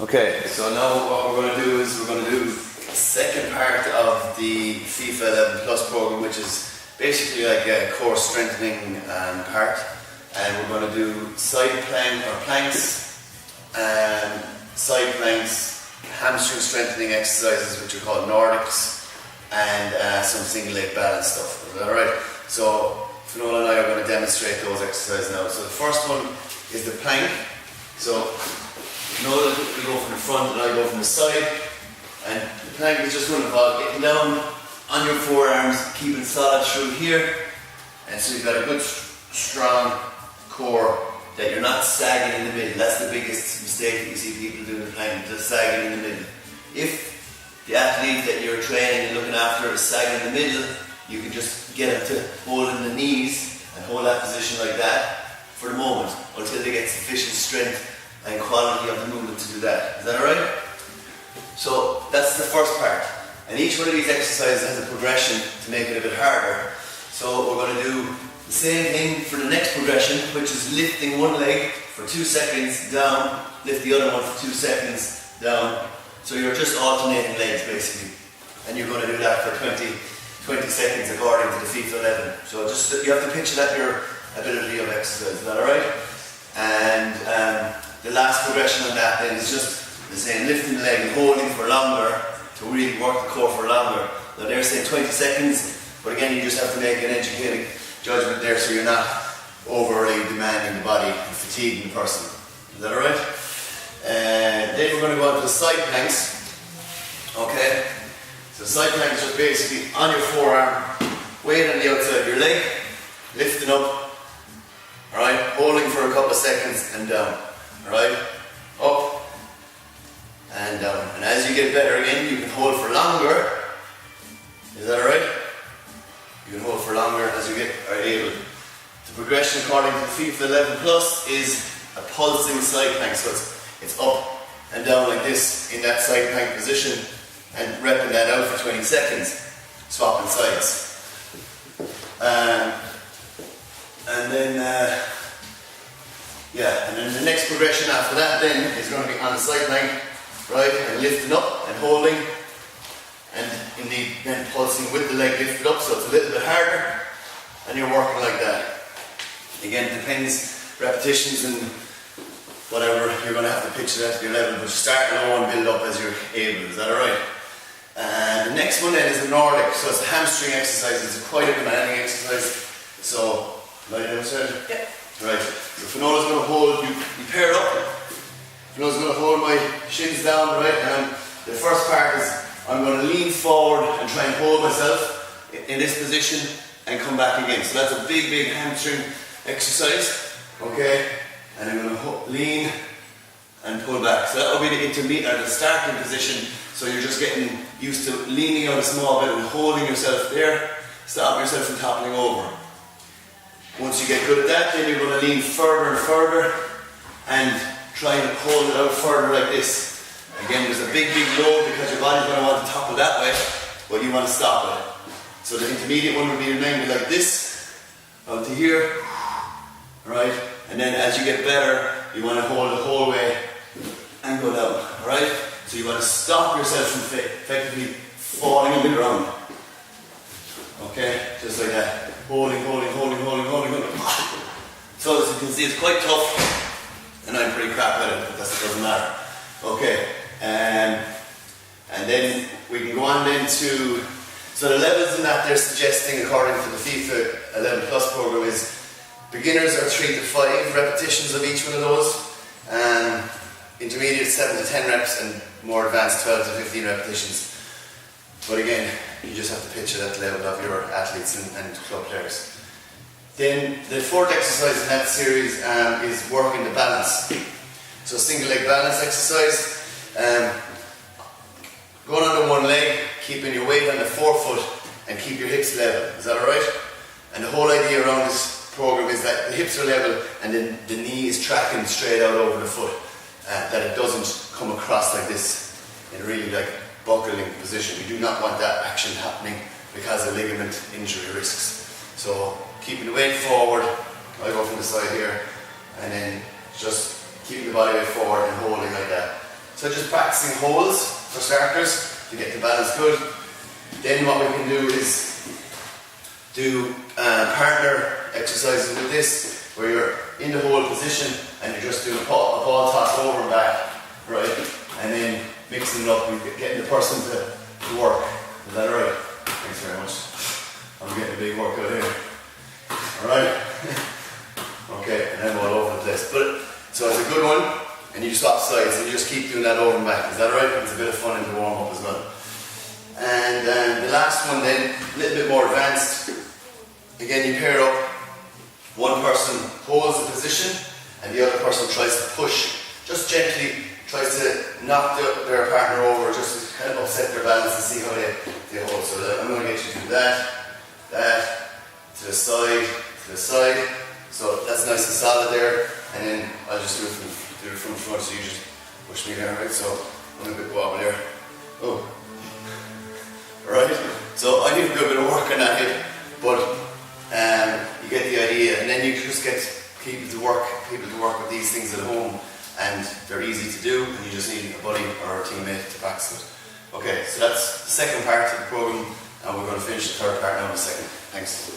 Okay, so now what we're going to do is we're going to do the second part of the FIFA 11 Plus program, which is basically like a core strengthening part. And we're going to do side planks, hamstring strengthening exercises, which are called Nordics, and some single leg balance stuff. Is that alright? So Finola and I are going to demonstrate those exercises now. So the first one is the plank. So Finola will go from the front and I go from the side. And the plank is just going to involve getting down on your forearms, keeping solid through here. And so you've got a good strong core that you're not sagging in the middle. That's the biggest mistake that you see people do in the plank, just sagging in the middle. If the athlete that you're training and looking after is sagging in the middle, you can just get them to hold in the knees and hold that position like that for the moment until they get sufficient strength and quality of the movement to do that. Is that alright? So that's the first part. And each one of these exercises has a progression to make it a bit harder. So we're going to do the same thing for the next progression, which is lifting one leg for 2 seconds down, lift the other one for 2 seconds down. So you're just alternating legs basically. And you're going to do that for 20 seconds according to the FIFA 11. So just you have to picture that your ability of exercise. Is that alright? And the last progression on that then is just the same, lifting the leg and holding for longer to really work the core for longer. Now they're saying 20 seconds, but again you just have to make an educated judgment there so you're not overly demanding the body and fatiguing the person. Is that alright? Then we're going to go on to the side planks. Okay? So side planks are basically on your forearm, weight on the outside of your leg, lifting up, alright, holding for a couple of seconds and down. Alright? Up and down. And as you get better again, you can hold for longer. Is that alright? You can hold for longer as you are able. The progression according to the FIFA 11 Plus is a pulsing side plank. So it's up and down like this in that side plank position and repping that out for 20 seconds, swapping sides. And then the next progression after that then is going to be on the side plank, right, and lifting up and holding, and indeed then pulsing with the leg lifted up, so it's a little bit harder, and you're working like that. Again, it depends, repetitions and whatever, you're going to have to picture that to your level, but start low and build up as you're able. Is that alright? And the next one then is the Nordic, so it's a hamstring exercise. It's quite a demanding exercise. So, lie down, Sarah? Yeah. Right, so Finola's going to hold, you pair up. Finola's going to hold my shins down, right, and the first part is I'm going to lean forward and try and hold myself in this position and come back again. So that's a big hamstring exercise, okay? And I'm going to lean and pull back. So that will be the intermediate, or the starting position. So you're just getting used to leaning out a small bit and holding yourself there, stopping yourself from toppling over. Once you get good at that, then you're going to lean further and further and try and hold it out further like this. Again, there's a big load because your body's going to want to topple that way, but you want to stop it. So the intermediate one would be mainly like this, out to here, right? And then as you get better, you want to hold the whole way and go down, alright? So you want to stop yourself from effectively falling on the ground. Okay, just like that. Holding. So as you can see, it's quite tough, and I'm pretty crap at it, but that doesn't matter. Okay, and then we can go on then to, so the levels in that they're suggesting according to the FIFA 11 Plus program is beginners are 3 to 5 repetitions of each one of those, intermediate 7 to 10 reps, and more advanced 12 to 15 repetitions. But again, you just have to picture that level of your athletes and club players. Then the fourth exercise in that series is working the balance. So single leg balance exercise. Going under one leg, keeping your weight on the forefoot and keep your hips level. Is that alright? And the whole idea around this program is that the hips are level and then the knee is tracking straight out over the foot. That it doesn't come across like this in a really like buckling position. We do not want that action happening because of ligament injury risks. So keeping the weight forward, I go from the side here, and then just keeping the body weight forward and holding like that. So just practicing holds for starters to get the balance good. Then what we can do is do partner exercises with this, where you're in the hold position and you're just doing a ball toss over and back, right? And then mixing it up and getting the person to work. Is that alright? Thanks very much. I'm getting a big workout here. Alright? Okay, and then all over the place. So it's a good one, and you swap sides and you just keep doing that over and back. Is that alright? It's a bit of fun in the warm up as well. And the last one then, a little bit more advanced. Again, you pair up. One person holds the position and the other person tries to push, just gently tries to knock their partner over, just to kind of upset their balance and see how they hold. So I'm going to get you to do that, to the side. So that's nice and solid there. And then I'll just do it from front, so you just push me there, right? So I'm a bit wobble there. Oh. Right? So I need a good bit of work on that hip, but you get the idea, and then you just get people to work with these things at home, and they're easy to do, and you just need a buddy or a teammate to practice with. Okay, so that's the second part of the program, and we're going to finish the third part now in a second. Thanks.